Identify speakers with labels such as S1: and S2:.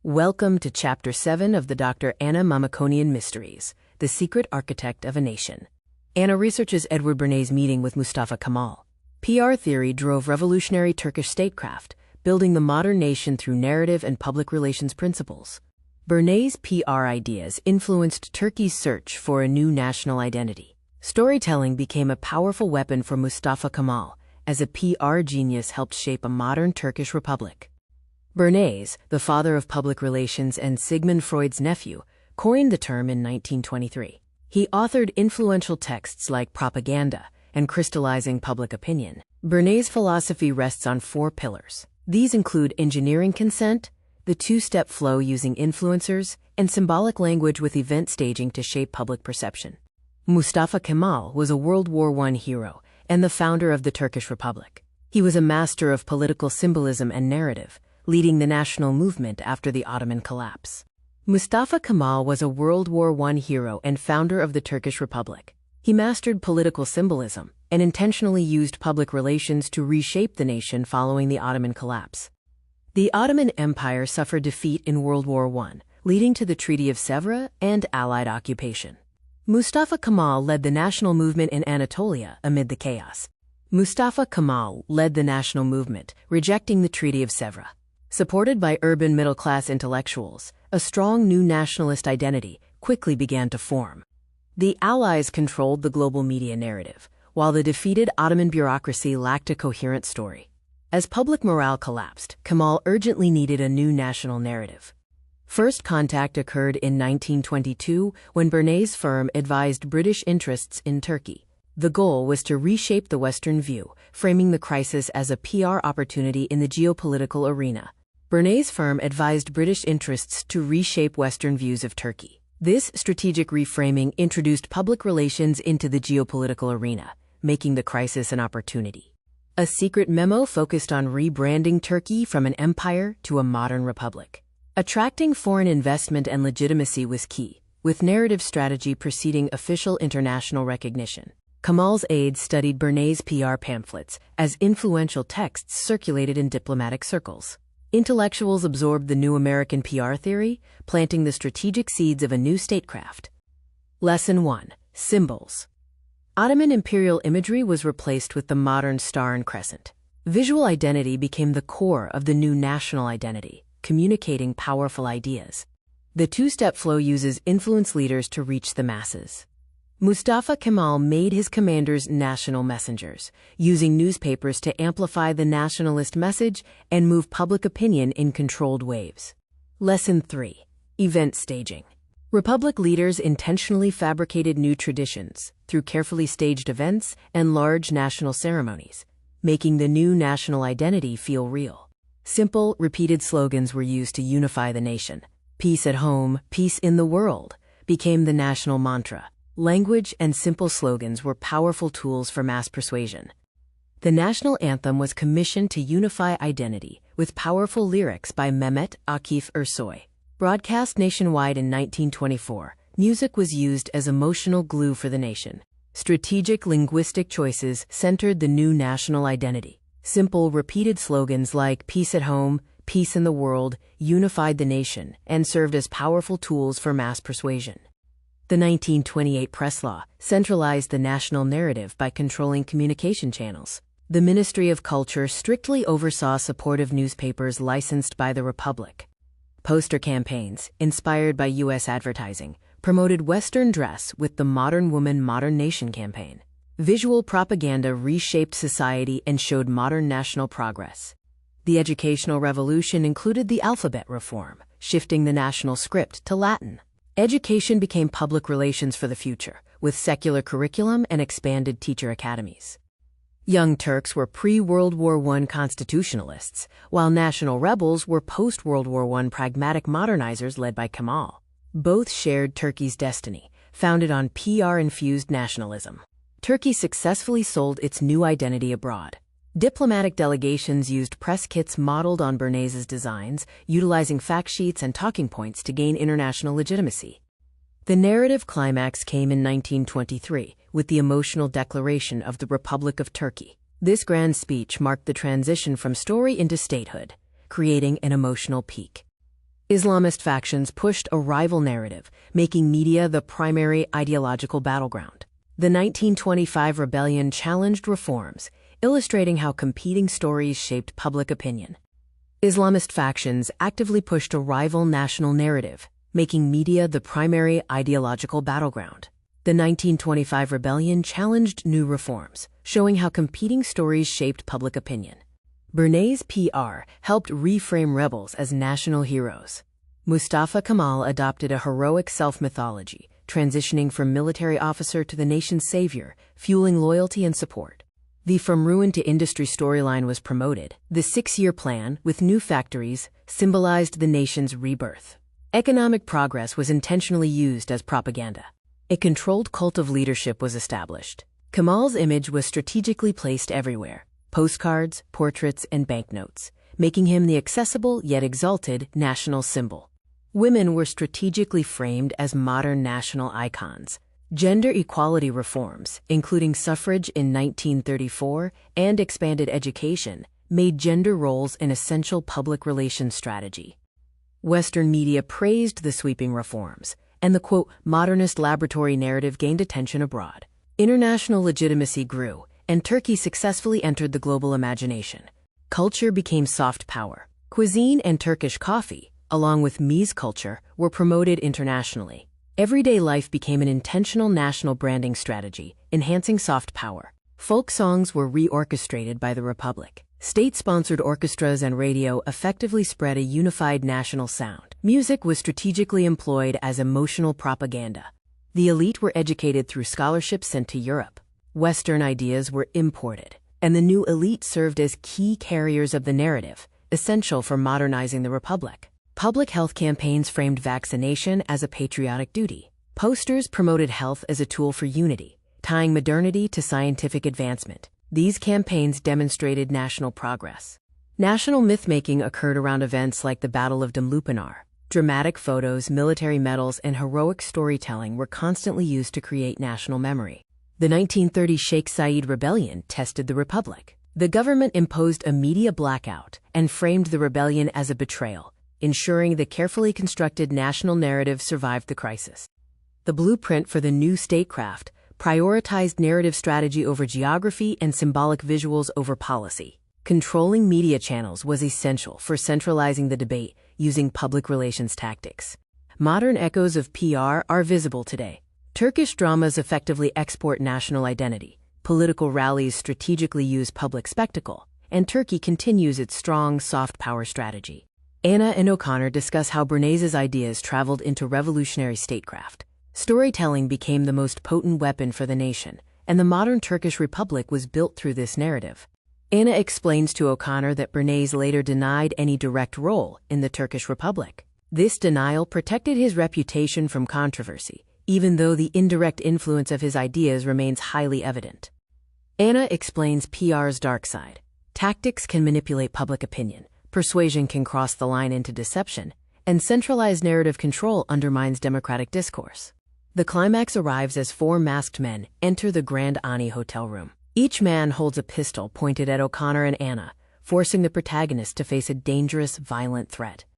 S1: Welcome to Chapter 7 of the Dr. Anna Mamikonian Mysteries, The Secret Architect of a Nation. Anna researches Edward Bernays' meeting with Mustafa Kemal. PR theory drove revolutionary Turkish statecraft, building the modern nation through narrative and public relations principles. Bernays' PR ideas influenced Turkey's search for a new national identity. Storytelling became a powerful weapon for Mustafa Kemal, as a PR genius helped shape a modern Turkish republic. Bernays, the father of public relations and Sigmund Freud's nephew, coined the term in 1923. He authored influential texts like Propaganda and Crystallizing Public Opinion. Bernays' philosophy rests on 4 pillars. These include engineering consent, the two-step flow using influencers, and symbolic language with event staging to shape public perception. Mustafa Kemal was a World War I hero and the founder of the Turkish Republic. He was a master of political symbolism and narrative, leading the national movement after the Ottoman collapse. Mustafa Kemal was a World War I hero and founder of the Turkish Republic. He mastered political symbolism and intentionally used public relations to reshape the nation following the Ottoman collapse. The Ottoman Empire suffered defeat in World War I, leading to the Treaty of Sèvres and Allied occupation. Mustafa Kemal led the national movement in Anatolia amid the chaos. Mustafa Kemal led the national movement, rejecting the Treaty of Sèvres. Supported by urban middle-class intellectuals, a strong new nationalist identity quickly began to form. The Allies controlled the global media narrative, while the defeated Ottoman bureaucracy lacked a coherent story. As public morale collapsed, Kemal urgently needed a new national narrative. First contact occurred in 1922 when Bernays' firm advised British interests in Turkey. The goal was to reshape the Western view, framing the crisis as a PR opportunity in the geopolitical arena. Bernays' firm advised British interests to reshape Western views of Turkey. This strategic reframing introduced public relations into the geopolitical arena, making the crisis an opportunity. A secret memo focused on rebranding Turkey from an empire to a modern republic. Attracting foreign investment and legitimacy was key, with narrative strategy preceding official international recognition. Kemal's aides studied Bernays' PR pamphlets as influential texts circulated in diplomatic circles. Intellectuals absorbed the new American PR theory, planting the strategic seeds of a new statecraft. Lesson 1. Symbols. Ottoman imperial imagery was replaced with the modern star and crescent. Visual identity became the core of the new national identity, communicating powerful ideas. The two-step flow uses influence leaders to reach the masses. Mustafa Kemal made his commanders national messengers, using newspapers to amplify the nationalist message and move public opinion in controlled waves. Lesson 3. Event staging. Republic leaders intentionally fabricated new traditions through carefully staged events and large national ceremonies, making the new national identity feel real. Simple, repeated slogans were used to unify the nation. Peace at home, peace in the world became the national mantra. Language and simple slogans were powerful tools for mass persuasion. The national anthem was commissioned to unify identity with powerful lyrics by Mehmet Akif Ersoy. Broadcast nationwide in 1924, music was used as emotional glue for the nation. Strategic linguistic choices centered the new national identity. Simple, repeated slogans like peace at home, peace in the world unified the nation and served as powerful tools for mass persuasion. The 1928 press law centralized the national narrative by controlling communication channels. The Ministry of Culture strictly oversaw supportive newspapers licensed by the Republic. Poster campaigns, inspired by U.S. advertising, promoted Western dress with the Modern Woman, Modern Nation campaign. Visual propaganda reshaped society and showed modern national progress. The educational revolution included the alphabet reform, shifting the national script to Latin. Education became public relations for the future, with secular curriculum and expanded teacher academies. Young Turks were pre-World War I constitutionalists, while national rebels were post-World War I pragmatic modernizers led by Kemal. Both shared Turkey's destiny, founded on PR-infused nationalism. Turkey successfully sold its new identity abroad. Diplomatic delegations used press kits modeled on Bernays' designs, utilizing fact sheets and talking points to gain international legitimacy. The narrative climax came in 1923 with the emotional declaration of the Republic of Turkey. This grand speech marked the transition from story into statehood, creating an emotional peak. Islamist factions pushed a rival narrative, making media the primary ideological battleground. The 1925 rebellion challenged reforms, illustrating how competing stories shaped public opinion. Islamist factions actively pushed a rival national narrative, making media the primary ideological battleground. The 1925 rebellion challenged new reforms, showing how competing stories shaped public opinion. Bernays' PR helped reframe rebels as national heroes. Mustafa Kemal adopted a heroic self-mythology, transitioning from military officer to the nation's savior, fueling loyalty and support. The From Ruin to Industry storyline was promoted. The 6-year plan, with new factories, symbolized the nation's rebirth. Economic progress was intentionally used as propaganda. A controlled cult of leadership was established. Kemal's image was strategically placed everywhere: postcards, portraits, and banknotes, making him the accessible yet exalted national symbol. Women were strategically framed as modern national icons. Gender equality reforms, including suffrage in 1934 and expanded education, made gender roles an essential public relations strategy. Western media praised the sweeping reforms, and the, quote, modernist laboratory narrative gained attention abroad. International legitimacy grew, and Turkey successfully entered the global imagination. Culture became soft power. Cuisine and Turkish coffee, along with Mies culture, were promoted internationally. Everyday life became an intentional national branding strategy, enhancing soft power. Folk songs were reorchestrated by the Republic. State-sponsored orchestras and radio effectively spread a unified national sound. Music was strategically employed as emotional propaganda. The elite were educated through scholarships sent to Europe. Western ideas were imported, and the new elite served as key carriers of the narrative, essential for modernizing the Republic. Public health campaigns framed vaccination as a patriotic duty. Posters promoted health as a tool for unity, tying modernity to scientific advancement. These campaigns demonstrated national progress. National myth-making occurred around events like the Battle of Dumlupinar. Dramatic photos, military medals, and heroic storytelling were constantly used to create national memory. The 1930 Sheikh Said Rebellion tested the Republic. The government imposed a media blackout and framed the rebellion as a betrayal, ensuring the carefully constructed national narrative survived the crisis. The blueprint for the new statecraft prioritized narrative strategy over geography and symbolic visuals over policy. Controlling media channels was essential for centralizing the debate using public relations tactics. Modern echoes of PR are visible today. Turkish dramas effectively export national identity. Political rallies strategically use public spectacle, and Turkey continues its strong soft power strategy. Anna and O'Connor discuss how Bernays' ideas traveled into revolutionary statecraft. Storytelling became the most potent weapon for the nation, and the modern Turkish Republic was built through this narrative. Anna explains to O'Connor that Bernays later denied any direct role in the Turkish Republic. This denial protected his reputation from controversy, even though the indirect influence of his ideas remains highly evident. Anna explains PR's dark side. Tactics can manipulate public opinion. Persuasion can cross the line into deception, and centralized narrative control undermines democratic discourse. The climax arrives as 4 masked men enter the Grand Ani hotel room. Each man holds a pistol pointed at O'Connor and Anna, forcing the protagonist to face a dangerous, violent threat.